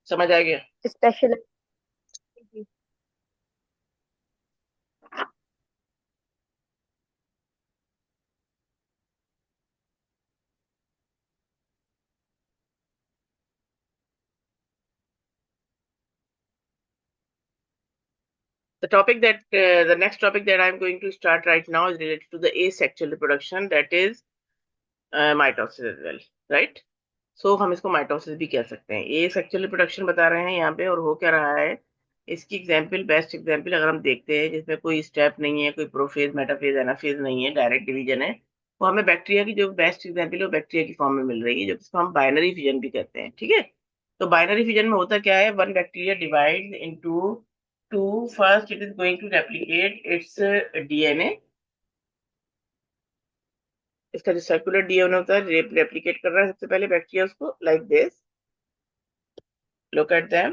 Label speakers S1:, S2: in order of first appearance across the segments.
S1: समझ आ गया?
S2: Special.
S1: The next topic that I'm going to start right now is related to the asexual reproduction, that is mitosis as well, right? So हम इसको mitosis भी कह सकते हैं। ये सेक्सुअल रिप्रोडक्शन बता रहे हैं यहाँ पे, और हो क्या रहा है। इसकी एग्जांपल, बेस्ट एग्जांपल अगर हम देखते हैं जिसमें कोई स्टेप नहीं है, कोई प्रोफेज मेटाफेज एनाफेज नहीं है, डायरेक्ट डिवीजन है, वो हमें बैक्टीरिया की जो बेस्ट एग्जांपल है वो बैक्टीरिया की फॉर्म में मिल रही है, जो जिसको हम बाइनरी फिजन भी कहते हैं। ठीक है? तो बाइनरी फिजन में होता क्या है, one bacteria divide into two. First it is going to replicate its DNA. इसका जो सर्कुलर डीएनए होता है रेप्लिकेट कर रहा है सबसे पहले बैक्टीरिया उसको, like this. Look at them.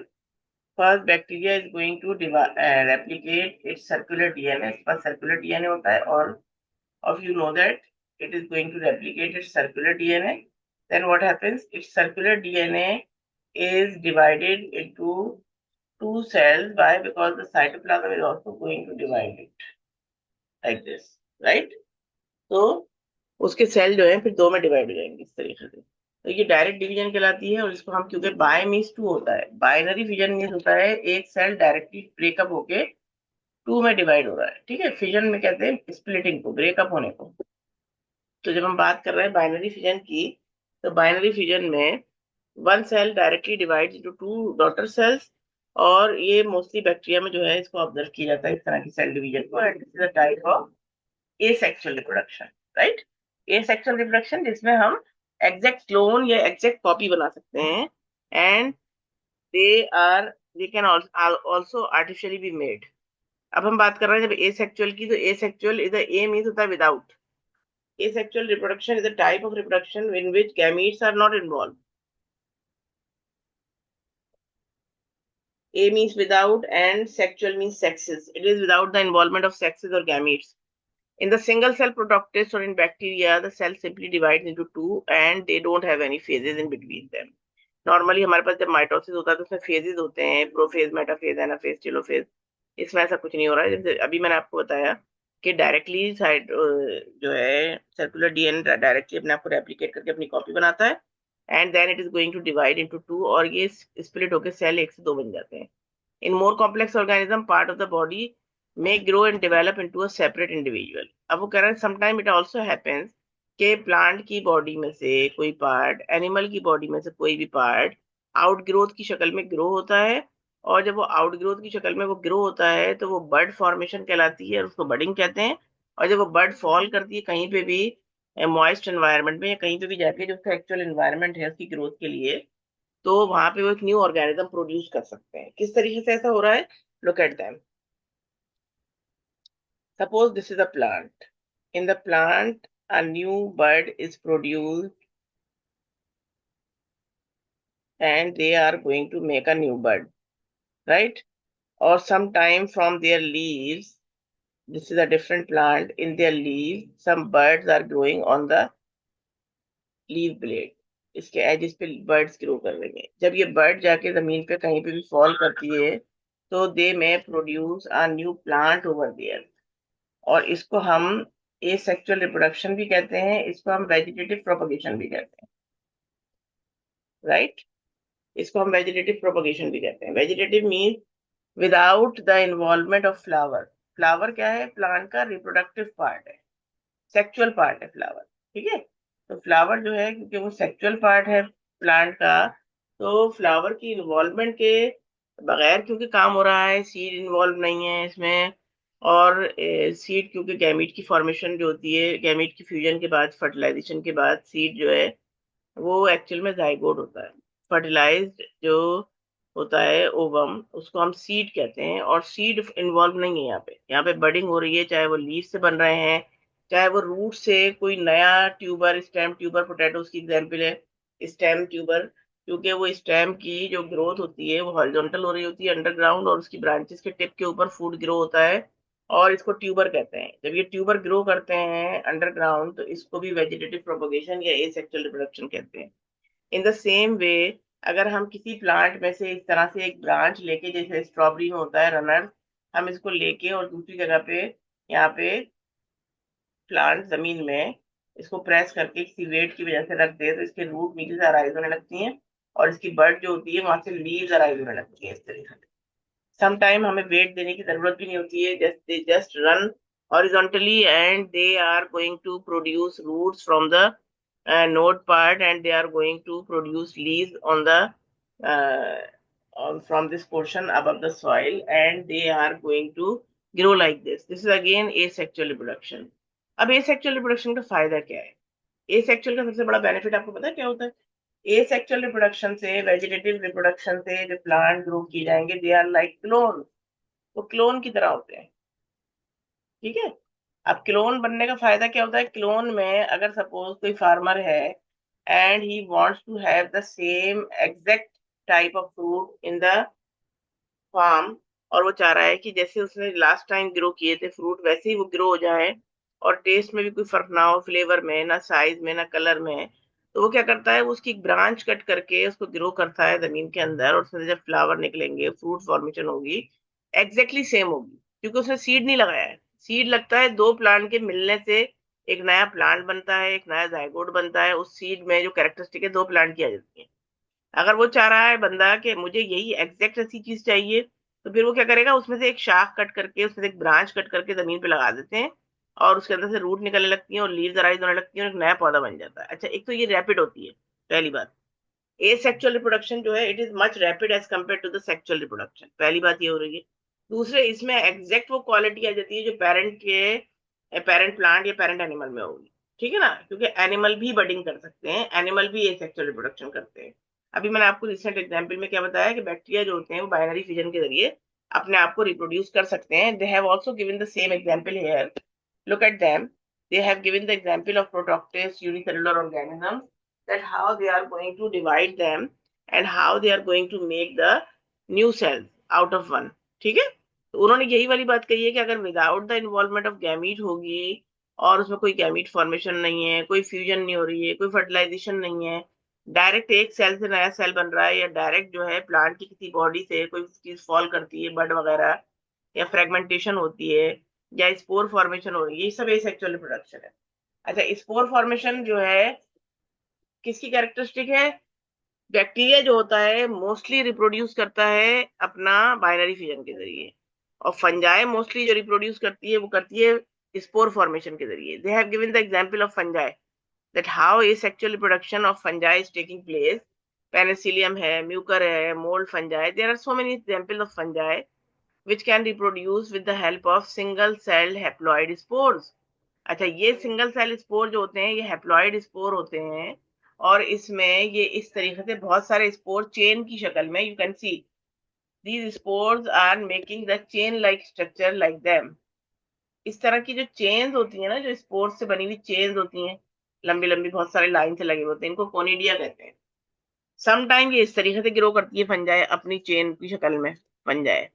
S1: First bacteria is going to replicate its circular DNA। इसके पास सर्कुलर डीएनए होता है, और of you know that it is going to replicate its circular DNA. Then what happens? Its circular DNA is divided into two cells. Why? Because the cytoplasm is also going to divide it like this, right? तो उसके cell जो है फिर दो में divide हो जाएंगे इस तरीके से। तो ये डायरेक्ट डिवीजन कहलाती है, और इसको हम, क्योंकि बाय मीन्स टू होता है, बाइनरी फिजन मीन्स होता है एक सेल डायरेक्टली ब्रेकअप होके टू में डिवाइड हो रहा है। ठीक है? फिजन में कहते हैं स्प्लिटिंग को, ब्रेकअप होने को। तो जब हम बात कर रहे हैं बाइनरी फिजन की, तो बाइनरी फिजन में one cell directly divide into two daughter cells, और ये मोस्टली बैक्टीरिया में जो है इसको ऑब्जर्व किया जाता है इस तरह की सेल डिवीजन को, and this is a type of asexual reproduction, right? asexual reproduction जिसमें हम एग्जैक्ट क्लोन या एग्जैक्ट कॉपी बना सकते हैं, and they are they can also artificially be made. अब हम बात कर रहे हैं जब एसेक्सुअल की, तो एसेक्सुअल इज ए मीन्स होता है without. asexual reproduction is a type of reproduction in which gametes are not involved. A means without and sexual means sexes. It is without the involvement of sexes or gametes. In the single cell protoctist or in bacteria, the cell simply divides into two and they don't have any phases in between them. Normally हमारे पास जब mitosis होता है तो उसमें phases होते हैं, prophase, metaphase, anaphase, telophase. इसमें ऐसा कुछ नहीं हो रहा है। जैसे अभी मैंने आपको बताया कि डायरेक्टली साइड जो है सर्कुलर डीएनए डायरेक्टली अपने आप को रेप्लिकेट करके अपनी कॉपी बनाता है, and then it is going to divide into two, और ये स्प्लिट होकर सेल एक से दो बन जाते हैं। In more complex organism, part of the body may grow and develop into a separate individual. अब वो कह रहा है sometime it also happens कि प्लांट की बॉडी में से कोई पार्ट, एनिमल की बॉडी में से कोई भी पार्ट आउटग्रोथ की शक्ल में ग्रो होता है, और जब वो आउटग्रोथ की शक्ल में वो ग्रो होता है तो वो बर्ड फॉर्मेशन कहलाती है, और उसको बडिंग कहते हैं। और जब वो बर्ड फॉल करती है कहीं पे भी मॉइस्ट एनवायरनमेंट में, या कहीं पे भी जाके जो उसका एक्चुअल एनवायरनमेंट है उसकी ग्रोथ के लिए, तो वहां पे वो एक न्यू ऑर्गेनिज्म प्रोड्यूस कर सकते हैं। किस तरीके से ऐसा हो रहा है? Look at them. Suppose this is a plant. In the plant a new bud is produced and they are going to make a new bud, right? Or sometime from their leaves, this is a different plant, in their leaves some buds are growing on the leave blade. इसके edges पे birds grow कर रही हैं। जब ये bird जाके जमीन पे कहीं पे भी फॉल करती है तो they may produce a new plant over there, और इसको हम एसेक्सुअल रिप्रोडक्शन भी कहते हैं, इसको हम वेजिटेटिव प्रोपगेशन भी कहते हैं, राइट? इसको हम वेजिटेटिव प्रोपगेशन भी कहते हैं। Vegetative means without the involvement of flower. Flower क्या है? प्लांट का रिप्रोडक्टिव पार्ट है, सेक्सुअल पार्ट है फ्लावर। ठीक है? तो फ्लावर जो है, क्योंकि वो सेक्सुअल पार्ट है प्लांट का, तो फ्लावर की इन्वॉल्वमेंट के बगैर क्योंकि काम हो रहा है, सीड इन्वॉल्व नहीं है इसमें। और सीड, क्योंकि गैमीट की फॉर्मेशन जो होती है, गैमीट की फ्यूजन के बाद, फर्टिलाइजेशन के बाद सीड जो है वो एक्चुअल में जाइगोट होता है। फर्टिलाइज्ड जो होता है ओवम, उसको हम सीड कहते हैं, और सीड इन्वॉल्व नहीं है यहाँ पे। यहाँ पे बडिंग हो रही है, चाहे वो लीफ से बन रहे हैं, चाहे वो रूट से कोई नया ट्यूबर, स्टेम ट्यूबर, पोटैटोज की एग्जाम्पल है स्टेम ट्यूबर, क्योंकि वो स्टेम की जो ग्रोथ होती है वो हॉरिजॉन्टल हो रही होती है अंडरग्राउंड, और उसकी ब्रांचेस के टिप के ऊपर फूड ग्रो होता है, और इसको ट्यूबर कहते हैं। जब ये ट्यूबर ग्रो करते हैं अंडरग्राउंड तो इसको भी वेजिटेटिव प्रोपगेशन या एसेक्सुअल रिप्रोडक्शन कहते हैं। In the same way, अगर हम किसी प्लांट में से इस तरह से एक ब्रांच लेके, जैसे स्ट्रॉबेरी में होता है रनर, हम इसको लेके और दूसरी जगह पे, यहाँ पे प्लांट जमीन में इसको प्रेस करके किसी वेट की वजह से रख दे, तो इसके रूट नीचे से अराइज होने लगती हैं, और इसकी बर्ड जो होती है वहां से लीव्स अराइज होने लगती है इस तरीके से। समटाइम हमें वेट देने की जरूरत भी नहीं होती है, just they just run horizontally and they are going to produce roots from the node part, and they are going to produce leaves on the uh, from this portion above the soil, and they are going to grow like this is again asexual reproduction. अब asexual reproduction का फायदा क्या है? asexual का सबसे बड़ा benefit आपको पता है क्या होता है? asexual reproduction से, वेजिटेटिव रिप्रोडक्शन से जो प्लांट ग्रो किए जाएंगे, दे आर लाइक क्लोन, वो क्लोन की तरह होते हैं। ठीक है। अब क्लोन बनने का फायदा क्या होता है? क्लोन में अगर सपोज कोई फार्मर है and he wants to have the same exact type of fruit in the farm, और वो चाह रहा है कि जैसे उसने लास्ट टाइम ग्रो किए थे फ्रूट वैसे ही वो ग्रो हो जाए, और टेस्ट में भी कोई फर्क ना हो, फ्लेवर में ना, साइज में ना, कलर में, तो वो क्या करता है, वो उसकी एक ब्रांच कट करके उसको ग्रो करता है जमीन के अंदर, और उसमें जब फ्लावर निकलेंगे, फ्रूट फॉर्मेशन होगी, एग्जैक्टली सेम होगी, क्योंकि उसने सीड नहीं लगाया है। सीड लगता है दो प्लांट के मिलने से, एक नया प्लांट बनता है, एक नया जायगोट बनता है, उस सीड में जो कैरेक्टरिस्टिक है दो प्लांट की आ जाती है। अगर वो चाह रहा है बंदा कि मुझे यही एग्जैक्ट ऐसी चीज चाहिए, तो फिर वो क्या करेगा, उसमें से एक शाख कट करके, उसमें से एक ब्रांच कट करके जमीन पे लगा देते हैं, और उसके अंदर से रूट निकलने लगती है और लीव्स अराइज होने लगती है और एक नया पौधा बन जाता है। अच्छा, एक तो ये रैपिड होती है, पहली बात। एसेक्सुअल रिप्रोडक्शन जो है, it is much rapid as compare to the sexual reproduction, पहली बात ये हो रही है। दूसरे, इसमें एग्जैक्ट वो क्वालिटी आ जाती है जो पेरेंट प्लांट या पेरेंट एनिमल में होगी। ठीक है ना, क्योंकि एनिमल भी बडिंग कर सकते हैं, एनिमल भी एसेक्सुअल रिप्रोडक्शन करते हैं। अभी मैंने आपको रिसेंट एग्जाम्पल में क्या बताया कि बैक्टीरिया जो होते हैं वो बाइनरी फिजन के जरिए अपने आप को रिप्रोड्यूस कर सकते हैं। They have also given the same example here, look at them. They have given the example of protoctist unicellular organisms, that how they are going to divide them and how they are going to make the new cells out of one. ठीक है। तो उन्होंने यही वाली बात कही है कि अगर without the involvement of gamete होगी, और उसमें कोई गैमीट फॉर्मेशन नहीं है, कोई फ्यूजन नहीं हो रही है, कोई फर्टिलाइजेशन नहीं है, डायरेक्ट एक सेल से नया सेल बन रहा है, या डायरेक्ट जो है प्लांट की किसी बॉडी से कोई चीज फॉल करती है, बड वगैरह, या फ्रेगमेंटेशन होती है, या स्पोर फॉर्मेशन हो रही है, ये सब एसेक्सुअल रिप्रोडक्शन है। अच्छा, स्पोर फॉर्मेशन जो है किसकी कैरेक्टरिस्टिक है? बैक्टीरिया जो होता है मोस्टली रिप्रोड्यूस करता है अपना बाइनरी फिजन के जरिए, और फंजाई मोस्टली जो रिप्रोड्यूस करती है वो करती है स्पोर फॉर्मेशन के जरिए। They have given the example of fungi, that how asexual reproduction of fungi is taking place. Penicillium है, म्यूकर है, mould fungi, there are so many example of fungi which can reproduce with the help of single celled haploid spores. अच्छा, ये single cell spore जो होते हैं ये haploid spore होते हैं, और इसमें ये इस तरीके से बहुत सारे स्पोर चेन की शक्ल में, you can see these spores are making the chain like structure like them. इस तरह की जो चेन्स होती है ना, जो स्पोर से बनी हुई चेन्स होती हैं, लंबी लंबी बहुत सारे लाइन से लगे होते हैं, इनको कोनिडिया कहते हैं। सम टाइम ये इस तरीके से ग्रो करती है फंजाई अपनी चेन की शक्ल में, फंजाई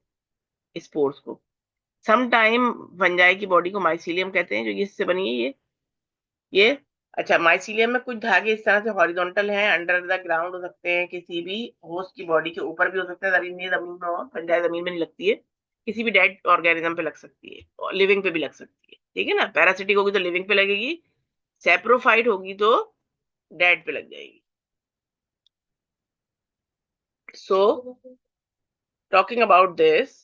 S1: स्पोर्स को। सम टाइम फंजाई की बॉडी को माइसीलियम कहते हैं, जो ये इससे बनी है ये। अच्छा, माइसीलियम में कुछ धागे इस तरह से हॉरिजॉन्टल हैं, अंडर द ग्राउंड हो सकते हैं, किसी भी होस्ट की बॉडी के ऊपर भी हो सकते हैं, जमीन में हो, फंजाई जमीन में नहीं लगती है, किसी भी डेड ऑर्गेनिज्म पे लग सकती है, और लिविंग पे भी लग सकती है। ठीक है ना, पैरासिटिक होगी तो लिविंग पे लगेगी, सेप्रोफाइट होगी तो डेड पे लग जाएगी। So talking about this,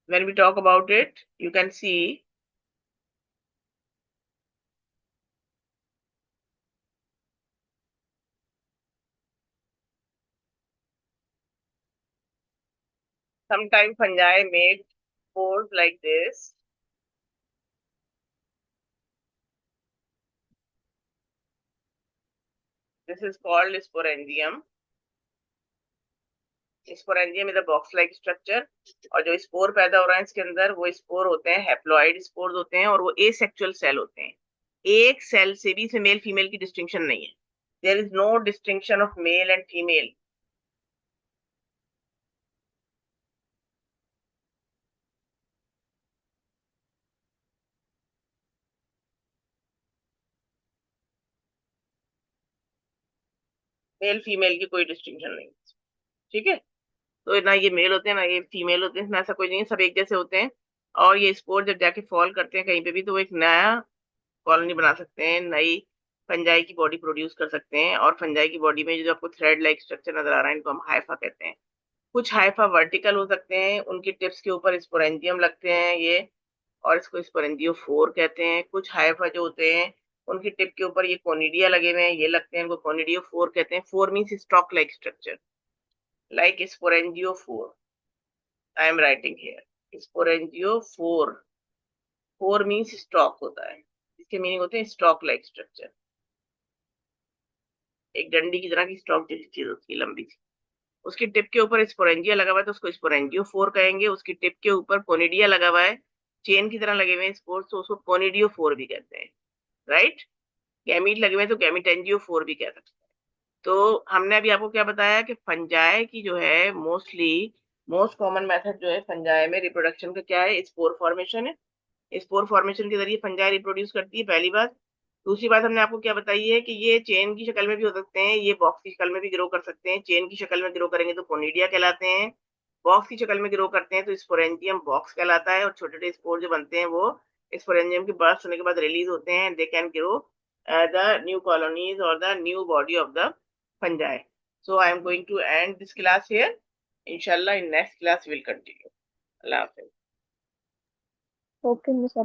S1: when we talk about it, you can see sometimes fungi make spores like this. This is called sporangium. Sporangium is a box like structure, और जो spore पैदा हो रहा है इसके अंदर, वो स्पोर होते हैं हैप्लॉइड स्पोर्स होते हैं, और वो एसेक्सुअल सेल होते हैं। एक सेल से भी इसमें मेल फीमेल की डिस्टिंक्शन नहीं है, there is no distinction of male and female. Male female की कोई डिस्टिंक्शन नहीं। ठीक है। तो ना ये मेल होते हैं ना ये फीमेल होते हैं, इसमें ऐसा कोई नहीं है, सब एक जैसे होते हैं। और ये स्पोर जब जाके फॉल करते हैं कहीं पे भी, तो वो एक नया कॉलोनी बना सकते हैं, नई फंजाई की बॉडी प्रोड्यूस कर सकते हैं। और फंजाई की बॉडी में जो आपको थ्रेड लाइक स्ट्रक्चर नजर आ रहा है, इनको हम हाइफा कहते हैं। कुछ हाइफा वर्टिकल हो सकते हैं, उनकी टिप्स के ऊपर स्पोरेंजियम लगते हैं ये, और इसको स्पोरेंजियोफोर कहते हैं। कुछ हाइफा जो होते हैं उनकी टिप के ऊपर ये कोनिडिया लगे हुए हैं, ये लगते हैं, इनको कोनिडियोफोर कहते हैं। Four means stock like structure, like sporangiophore. I am writing here sporangiophore. Four means stock होता है, इसके मीनिंग होते हैं स्टॉक लाइक स्ट्रक्चर। एक डंडी की तरह की स्टॉक जैसी चीज होती है, लंबी सी। उसकी टिप के ऊपर स्पोरेंजिया लगा हुआ है तो उसको स्पोरेंजियो फोर कहेंगे। उसकी टिप के ऊपर कोनिडिया लगा हुआ है, चेन की तरह लगे हुए हैं स्पोर्स, तो उसको कोनिडियो फोर भी कहते हैं। राइट। गैमीट लगे हुए हैं तो गैमीटेंजियो फोर भी कह सकते हैं। तो हमने अभी आपको क्या बताया कि फंजाई की जो है मोस्टली मोस्ट कॉमन मेथड जो है फंजाई में रिप्रोडक्शन का क्या है, स्पोर फॉर्मेशन है। स्पोर फॉर्मेशन के जरिए फंजाई रिप्रोड्यूस करती है, पहली बात। दूसरी बात हमने आपको क्या बताई है कि ये चेन की शक्ल में भी हो सकते हैं, ये बॉक्स की शक्ल में भी ग्रो कर सकते हैं। चेन की शक्ल में ग्रो करेंगे तो कोनिडिया कहलाते हैं, बॉक्स की शक्ल में ग्रो करते हैं तो स्पोरेंजियम बॉक्स कहलाता है। और छोटे छोटे स्पोर जो बनते हैं वो स्पोरेंजियम के बर्स्ट होने के बाद रिलीज होते हैं, they can grow the new colonies और the new body of the fungi. So I am going to end this class here. Inshallah, in next class we'll continue. Allah Hafiz.
S2: Okay miss.